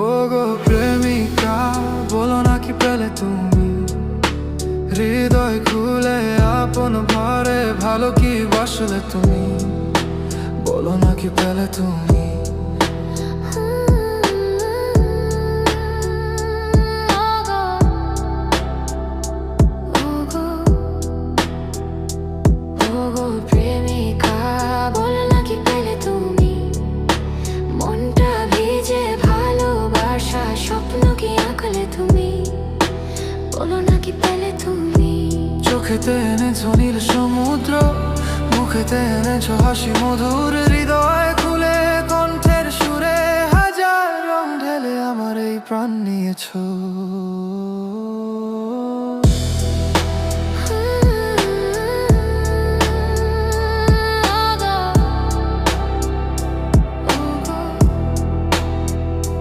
ও গো প্রেমিকা, বলো না কি পেলে তুমি? হৃদয় খুলে আপন ভরে ভালো কি বাসলে তুমি? বলো না কি পেলে তুমি? প্রেমিকা, বলো না কি পেলে তুমি? মনটা ভিজে ভালোবাসা স্বপ্ন কি আঁকলে তুমি? বলো না কি পেলে তুমি? চোখেতে এনেছো নীল সমুদ্র, মুখেতে এনেছো হাসি মধুর, হৃদয় খুলে কণ্ঠের সুরে হাজার রং ঢেলে আমার এই প্রাণ নিয়েছো।